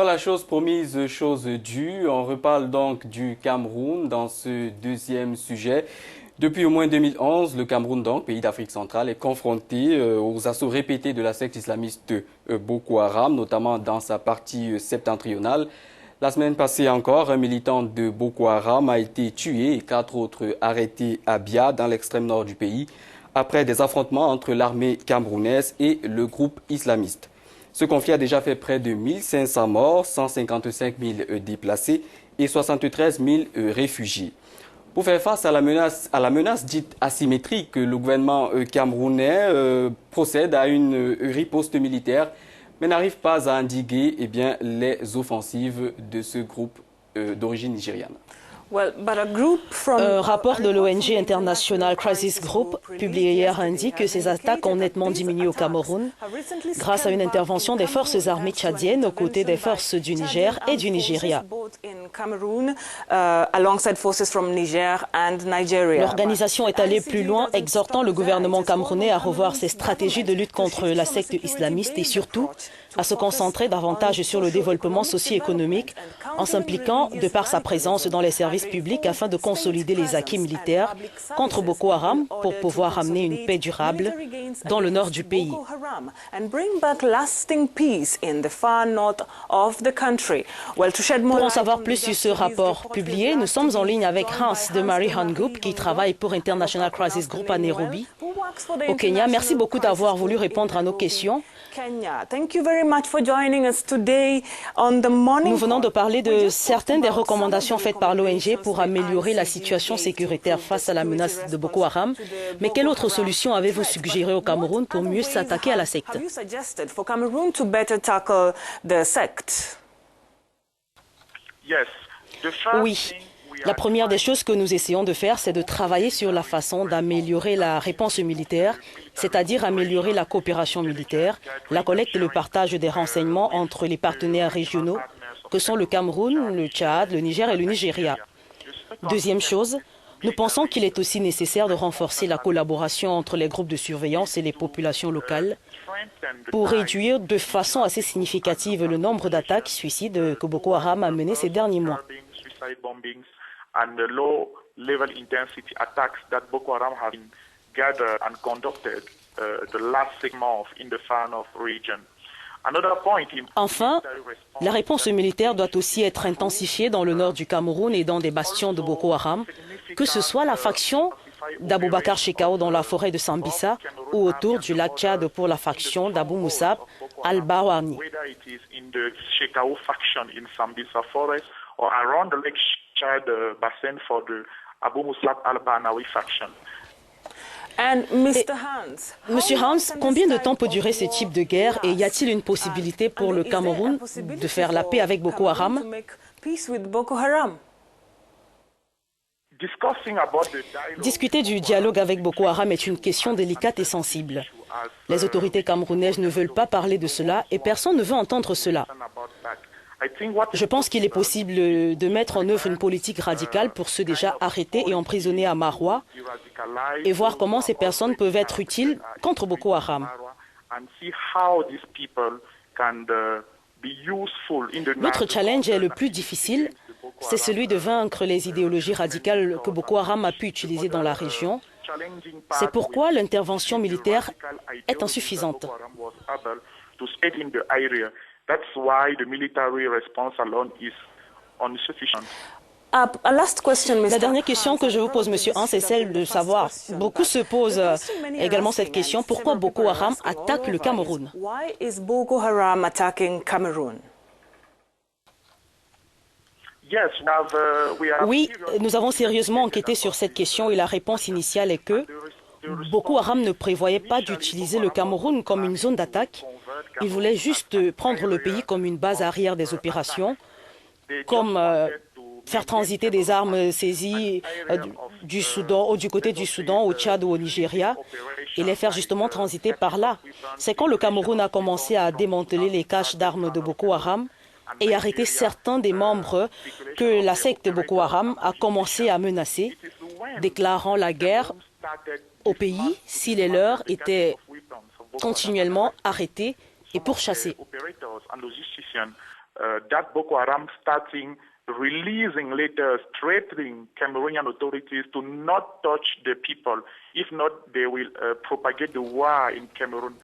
Voilà, chose promise, chose due. On reparle donc du Cameroun dans ce deuxième sujet. Depuis au moins 2011, le Cameroun, donc pays d'Afrique centrale, est confronté aux assauts répétés de la secte islamiste Boko Haram, notamment dans sa partie septentrionale. La semaine passée encore, un militant de Boko Haram a été tué et 4 autres arrêtés à Bia, dans l'extrême nord du pays, après des affrontements entre l'armée camerounaise et le groupe islamiste. Ce conflit a déjà fait près de 1500 morts, 155 000 déplacés et 73 000 réfugiés. Pour faire face à la menace dite asymétrique, le gouvernement camerounais procède à une riposte militaire, mais n'arrive pas à endiguer les offensives de ce groupe d'origine nigériane. Un rapport de l'ONG International Crisis Group, publié hier, indique que ces attaques ont nettement diminué au Cameroun grâce à une intervention des forces armées tchadiennes aux côtés des forces du Niger et du Nigeria. L'organisation est allée plus loin, exhortant le gouvernement camerounais à revoir ses stratégies de lutte contre la secte islamiste et surtout à se concentrer davantage sur le développement socio-économique en s'impliquant de par sa présence dans les services publics afin de consolider les acquis militaires contre Boko Haram pour pouvoir amener une paix durable dans le nord du pays. Pour en savoir plus sur ce rapport publié, nous sommes en ligne avec Hans de Marie Hangoup qui travaille pour International Crisis Group à Nairobi, au Kenya. Merci beaucoup d'avoir voulu répondre à nos questions. Nous venons de parler de certaines des recommandations faites par l'ONG pour améliorer la situation sécuritaire face à la menace de Boko Haram. Mais quelle autre solution avez-vous suggéré au Cameroun pour mieux s'attaquer à la secte? Oui. La première des choses que nous essayons de faire, c'est de travailler sur la façon d'améliorer la réponse militaire, c'est-à-dire améliorer la coopération militaire, la collecte et le partage des renseignements entre les partenaires régionaux, que sont le Cameroun, le Tchad, le Niger et le Nigeria. Deuxième chose, nous pensons qu'il est aussi nécessaire de renforcer la collaboration entre les groupes de surveillance et les populations locales pour réduire de façon assez significative le nombre d'attaques suicides que Boko Haram a menées ces derniers mois. And the low-level intensity attacks that Boko Haram have gathered and conducted the last 6 months in the Far North region. Enfin, la réponse militaire doit aussi être intensifiée dans le nord du Cameroun et dans des bastions de Boko Haram, que ce soit la faction d'Aboubacar Shekau dans la forêt de Sambisa ou autour du lac Tchad pour la faction d'Abou Moussab al-Bawani. Monsieur Hans, combien de temps peut durer ce type de guerre et y a-t-il une possibilité pour le Cameroun de faire la paix avec Boko Haram? Discuter du dialogue avec Boko Haram est une question délicate et sensible. Les autorités camerounaises ne veulent pas parler de cela et personne ne veut entendre cela. Je pense qu'il est possible de mettre en œuvre une politique radicale pour ceux déjà arrêtés et emprisonnés à Maroua et voir comment ces personnes peuvent être utiles contre Boko Haram. Notre challenge est le plus difficile, c'est celui de vaincre les idéologies radicales que Boko Haram a pu utiliser dans la région. C'est pourquoi l'intervention militaire est insuffisante. That's why the military response alone is insufficient. La dernière question que je vous pose, Monsieur Hans, est celle de savoir, beaucoup se posent également cette question, pourquoi Boko Haram attaque le Cameroun? Oui, nous avons sérieusement enquêté sur cette question et la réponse initiale est que Boko Haram ne prévoyait pas d'utiliser le Cameroun comme une zone d'attaque. Ils voulaient juste prendre le pays comme une base arrière des opérations, comme faire transiter des armes saisies du Soudan, ou du côté du Soudan, au Tchad ou au Nigeria, et les faire justement transiter par là. C'est quand le Cameroun a commencé à démanteler les caches d'armes de Boko Haram et arrêter certains des membres que la secte Boko Haram a commencé à menacer, déclarant la guerre au pays si les leurs étaient continuellement arrêtés et pourchassés. that Boko Haram starting releasing letters threatening Cameroonian authorities to not touch the people. If not, they will propagate the war in Cameroon.